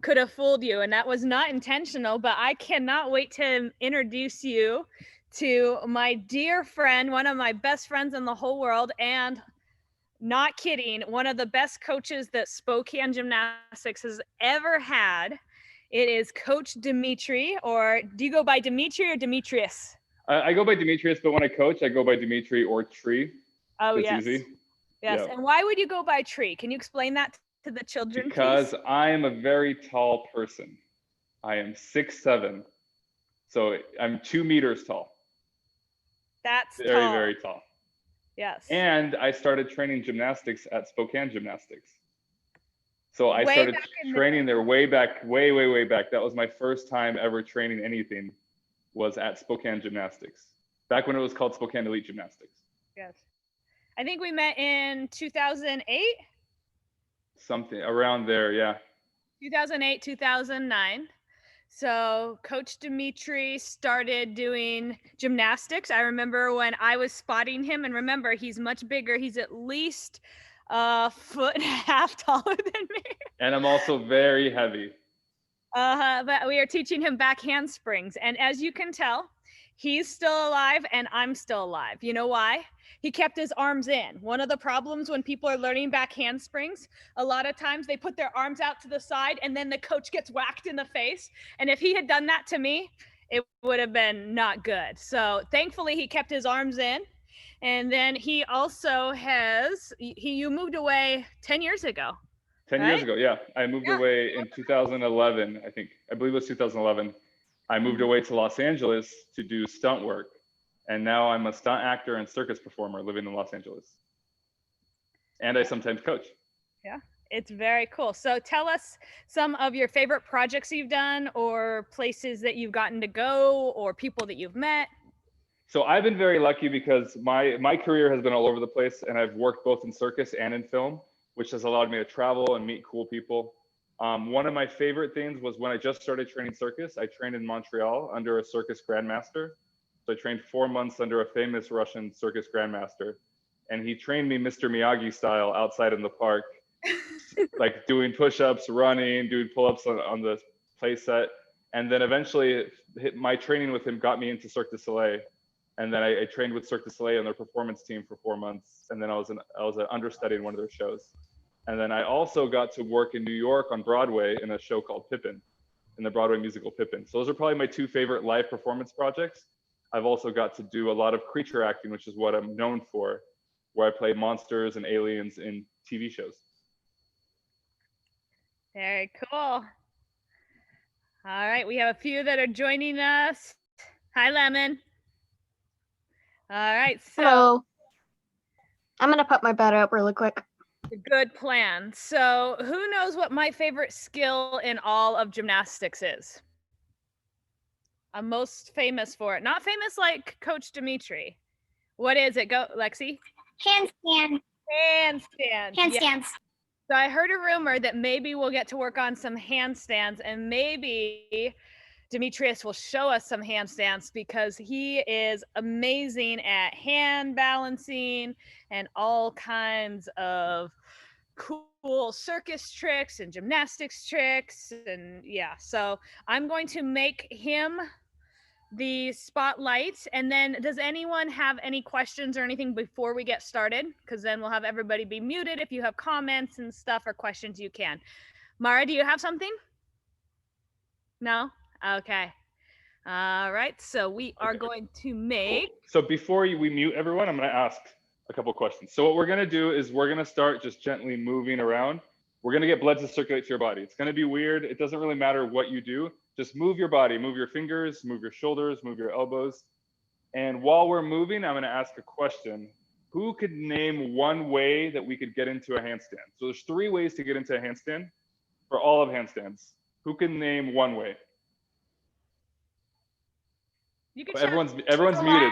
could have fooled you, and that was not intentional, but I cannot wait to introduce you to my dear friend, one of my best friends in the whole world, and not kidding, one of the best coaches that Spokane Gymnastics has ever had. It is Coach Dmitry, or do you go by Dmitry or Demetrius? I go by Demetrius, but when I coach, I go by Dmitry or Tree. Oh, That's yes. easy. Yes. Yeah. And why would you go by Tree? Can you explain that to the children, Because please? I am a very tall person. I am 6'7", so I'm 2 meters tall. That's Very, tall. very tall. Yes. And I started training gymnastics at Spokane Gymnastics. So I Way started back in training there way back, way back. That was my first time ever training anything, was at Spokane Gymnastics, back when it was called Spokane Elite Gymnastics. Yes. I think we met in 2008. Something around there, yeah. 2008, 2009. So Coach Dmitry started doing gymnastics. I remember when I was spotting him, and remember, he's much bigger. He's at least a foot and a half taller than me. And I'm also very heavy. But we are teaching him back handsprings. And as you can tell, he's still alive and I'm still alive. You know why? He kept his arms in. One of the problems when people are learning back handsprings, a lot of times they put their arms out to the side and then the coach gets whacked in the face. And if he had done that to me, it would have been not good. So thankfully he kept his arms in. And then he also you moved away 10 years ago. 10 years ago, yeah. I moved away in 2011, I believe it was 2011. I moved away to Los Angeles to do stunt work. And now I'm a stunt actor and circus performer living in Los Angeles. And I sometimes coach. Yeah, it's very cool. So tell us some of your favorite projects you've done, or places that you've gotten to go, or people that you've met. So I've been very lucky because my career has been all over the place, and I've worked both in circus and in film, which has allowed me to travel and meet cool people. One of my favorite things was when I just started training circus. I trained in Montreal under a circus grandmaster. So I trained 4 months under a famous Russian circus grandmaster, and he trained me Mr. Miyagi style outside in the park, like doing push-ups, running, doing pull-ups on the play set. And then eventually my training with him got me into Cirque du Soleil. And then I trained with Cirque du Soleil on their performance team for 4 months. And then I was an understudy in one of their shows. And then I also got to work in New York on Broadway in a show called Pippin, in the Broadway musical Pippin. So those are probably my 2 favorite live performance projects. I've also got to do a lot of creature acting, which is what I'm known for, where I play monsters and aliens in TV shows. Very cool. All right, we have a few that are joining us. Hi, Lemon. All right, so hello. I'm gonna put my bed up really quick. Good plan. So who knows what my favorite skill in all of gymnastics is? I'm most famous for it. Not famous like Coach Dmitry. What is it? Go, Lexi. Handstand. Handstands. Handstands. Yeah. So I heard a rumor that maybe we'll get to work on some handstands, and maybe Demetrius will show us some handstands because he is amazing at hand balancing and all kinds of cool circus tricks and gymnastics tricks. And yeah, so I'm going to make him the spotlight. And then does anyone have any questions or anything before we get started? Because then we'll have everybody be muted. If you have comments and stuff or questions, you can. Mara, do you have something? No? Okay. All right. So we are going to make. Cool. So before we mute everyone, I'm going to ask a couple questions. So what we're going to do is we're going to start just gently moving around. We're going to get blood to circulate to your body. It's going to be weird. It doesn't really matter what you do. Just move your body, move your fingers, move your shoulders, move your elbows. And while we're moving, I'm going to ask a question. Who could name one way that we could get into a handstand? So there's 3 ways to get into a handstand for all of handstands. Who can name one way? You can everyone's muted.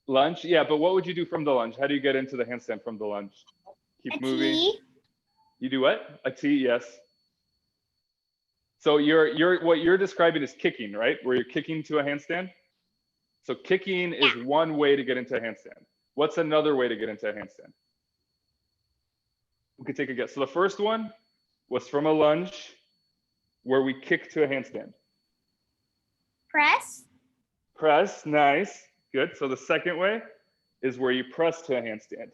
Lunge? Yeah, but what would you do from the lunge? How do you get into the handstand from the lunge? Keep moving. T. You do what? A T, yes. So what you're describing is kicking, right? Where you're kicking to a handstand. So kicking is one way to get into a handstand. What's another way to get into a handstand? We could take a guess. So the first one was from a lunge. where we kick to a handstand? Press. Press, nice, good. So the second way is where you press to a handstand.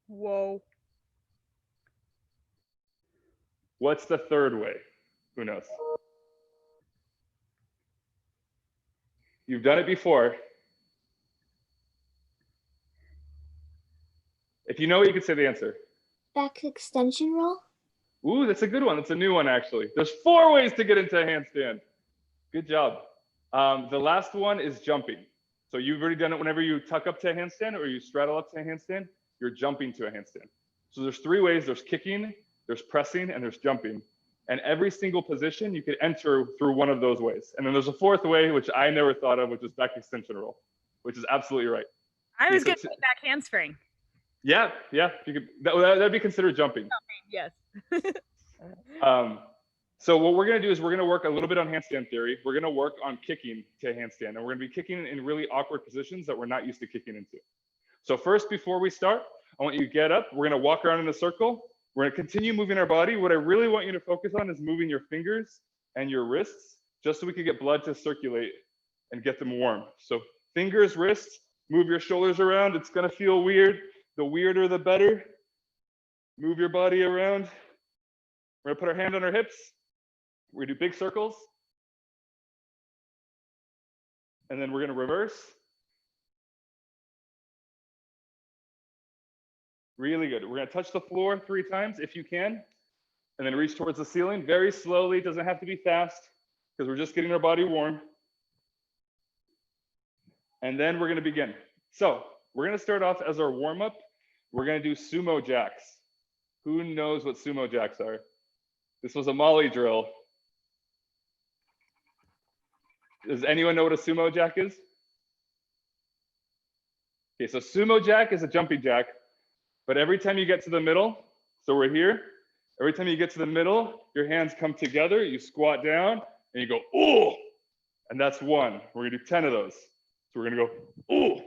Whoa. What's the third way? Who knows? You've done it before. If you know it, you can say the answer. Back extension roll. Ooh, that's a good one. That's a new one, actually. There's 4 ways to get into a handstand. Good job. The last one is jumping. So you've already done it whenever you tuck up to a handstand or you straddle up to a handstand, you're jumping to a handstand. So there's 3 ways. There's kicking, there's pressing, and there's jumping. And every single position you could enter through one of those ways. And then there's a 4th way, which I never thought of, which is back extension roll, which is absolutely right. I was going to say back handspring. Yeah, you could, that'd be considered jumping. Yes. So what we're going to do is we're going to work a little bit on handstand theory. We're going to work on kicking to handstand, and we're going to be kicking in really awkward positions that we're not used to kicking into. So first, before we start, I want you to get up. We're going to walk around in a circle. We're going to continue moving our body. What I really want you to focus on is moving your fingers and your wrists, just so we can get blood to circulate and get them warm. So fingers, wrists, move your shoulders around. It's going to feel weird. The weirder, the better. Move your body around. We're gonna put our hand on our hips. We're gonna do big circles. And then we're gonna reverse. Really good. We're gonna touch the floor 3 times if you can, and then reach towards the ceiling very slowly. It doesn't have to be fast because we're just getting our body warm. And then we're gonna begin. So we're gonna start off as our warm-up. We're gonna do sumo jacks. Who knows what sumo jacks are? This was a Molly drill. Does anyone know what a sumo jack is? Okay, so sumo jack is a jumping jack, but every time you get to the middle, so we're here, every time you get to the middle, your hands come together, you squat down, and you go, ooh, and that's 1. We're gonna do 10 of those. So we're gonna go, ooh,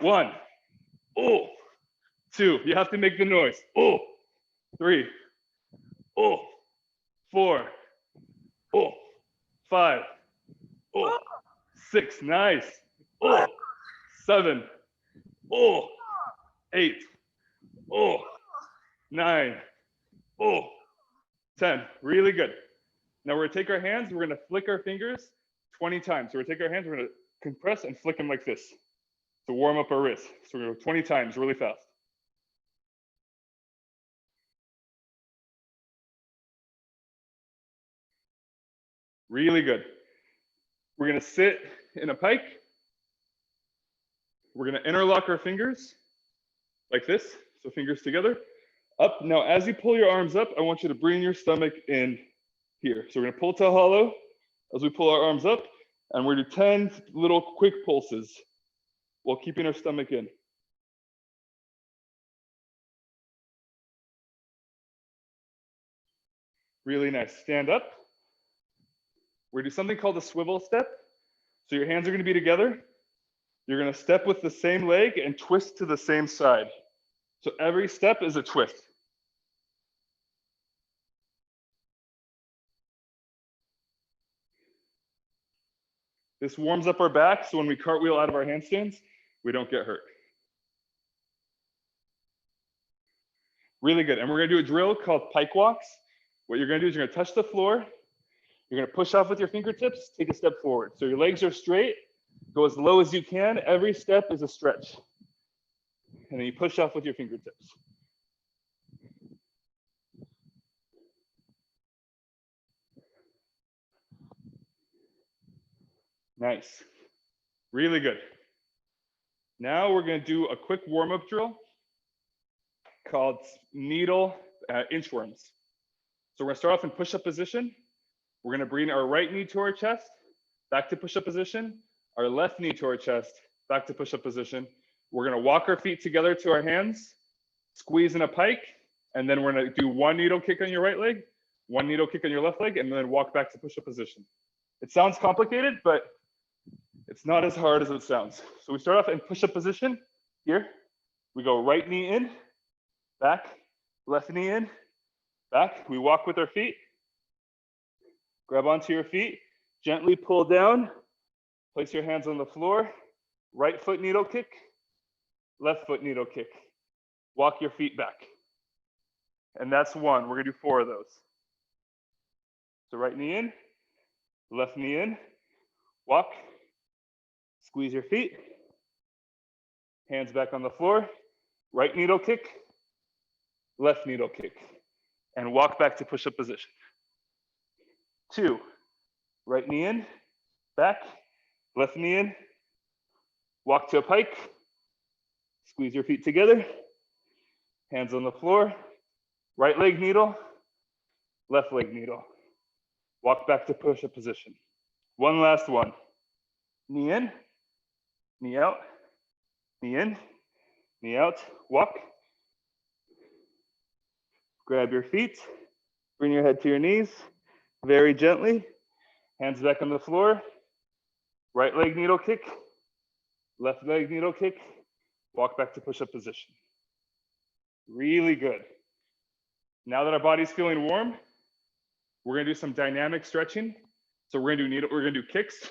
1, ooh, 2, you have to make the noise, ooh, 3, ooh, 4, oh, 5, oh, 6, nice, oh, 7, oh, 8, oh, 9, oh, 10, really good. Now we're gonna take our hands, we're gonna flick our fingers 20 times. So we're gonna take our hands, we're gonna compress and flick them like this to warm up our wrists. So we're gonna go 20 times really fast. Really good. We're gonna sit in a pike. We're gonna interlock our fingers like this, so fingers together. Up, now as you pull your arms up, I want you to bring your stomach in here. So we're gonna pull to a hollow as we pull our arms up, and we're gonna do 10 little quick pulses while keeping our stomach in. Really nice, stand up. We're gonna do something called a swivel step. So your hands are gonna be together. You're gonna step with the same leg and twist to the same side. So every step is a twist. This warms up our back, so when we cartwheel out of our handstands, we don't get hurt. Really good, and we're gonna do a drill called pike walks. What you're gonna do is you're gonna touch the floor, you're gonna push off with your fingertips, take a step forward. So your legs are straight, go as low as you can. Every step is a stretch. And then you push off with your fingertips. Nice, really good. Now we're gonna do a quick warm-up drill called needle inchworms. So we're gonna start off in push-up position. We're gonna bring our right knee to our chest, back to push-up position, our left knee to our chest, back to push-up position. We're gonna walk our feet together to our hands, squeeze in a pike, and then we're gonna do 1 needle kick on your right leg, 1 needle kick on your left leg, and then walk back to push-up position. It sounds complicated, but it's not as hard as it sounds. So we start off in push-up position here. We go right knee in, back, left knee in, back. We walk with our feet. Grab onto your feet, gently pull down, place your hands on the floor, right foot needle kick, left foot needle kick. Walk your feet back. And that's one. We're gonna do 4 of those. So right knee in, left knee in, walk, squeeze your feet, hands back on the floor, right needle kick, left needle kick, and walk back to push-up position. 2, right knee in, back, left knee in, walk to a pike, squeeze your feet together, hands on the floor, right leg needle, left leg needle. Walk back to push-up position. One last one. Knee in, knee out, knee in, knee out, walk. Grab your feet, bring your head to your knees, very gently. Hands back on the floor, right leg needle kick, left leg needle kick, walk back to push-up position. Really good. Now that our body's feeling warm, we're gonna do some dynamic stretching. So we're gonna do kicks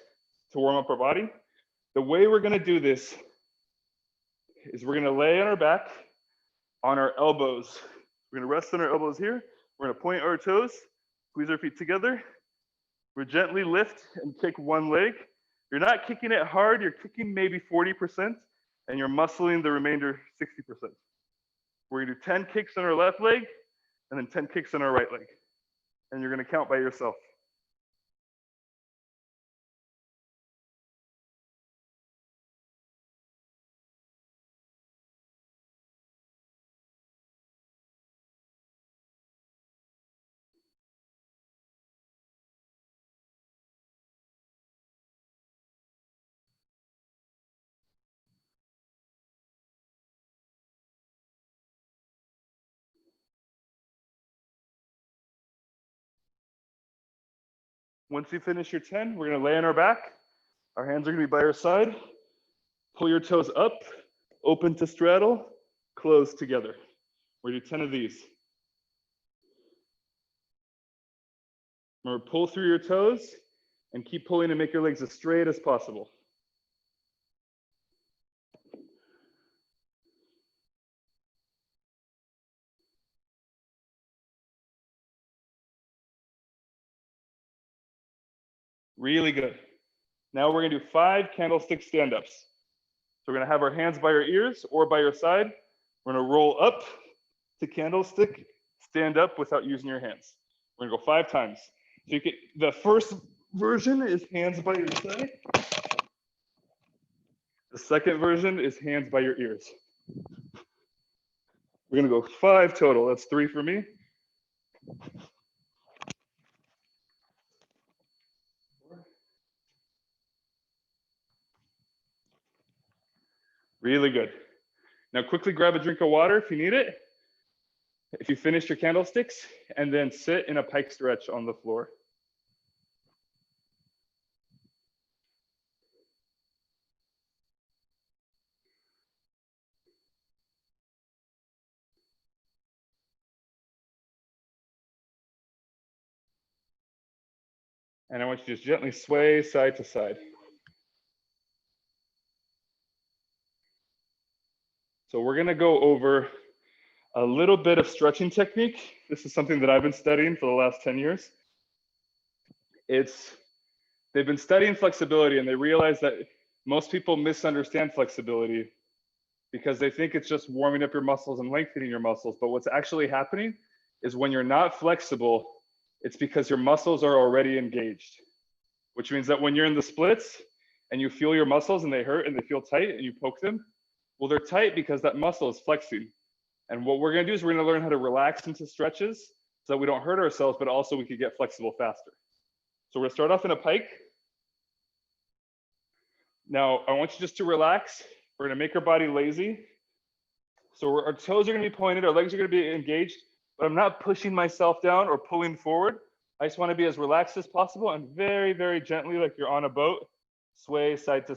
to warm up our body. The way we're gonna do this is we're gonna lay on our back, on our elbows. We're gonna rest on our elbows here. We're gonna point our toes, squeeze our feet together. We gently lift and kick one leg. You're not kicking it hard, you're kicking maybe 40%, and you're muscling the remainder 60%. We're gonna do 10 kicks on our left leg, and then 10 kicks on our right leg. And you're gonna count by yourself. Once you finish your 10, we're gonna lay on our back. Our hands are gonna be by our side. Pull your toes up, open to straddle, close together. We're gonna do 10 of these. Remember, pull through your toes and keep pulling and make your legs as straight as possible. Really good. Now we're gonna do 5 candlestick stand-ups. So we're gonna have our hands by our ears or by your side. We're gonna roll up to candlestick, stand up without using your hands. We're gonna go 5 times. So you can, the first version is hands by your side. The second version is hands by your ears. We're gonna go 5 total. That's 3 for me. Really good. Now quickly grab a drink of water if you need it. If you finished your candlesticks, and then sit in a pike stretch on the floor. And I want you to just gently sway side to side. So we're gonna go over a little bit of stretching technique. This is something that I've been studying for the last 10 years. They've been studying flexibility, and they realize that most people misunderstand flexibility because they think it's just warming up your muscles and lengthening your muscles. But what's actually happening is when you're not flexible, it's because your muscles are already engaged, which means that when you're in the splits and you feel your muscles and they hurt and they feel tight and you poke them, well, they're tight because that muscle is flexing. And what we're gonna do is we're gonna learn how to relax into stretches so that we don't hurt ourselves, but also we could get flexible faster. So we're gonna start off in a pike. Now, I want you just to relax. We're gonna make our body lazy. So our toes are gonna be pointed, our legs are gonna be engaged, but I'm not pushing myself down or pulling forward. I just wanna be as relaxed as possible and very, very gently, like you're on a boat, sway side to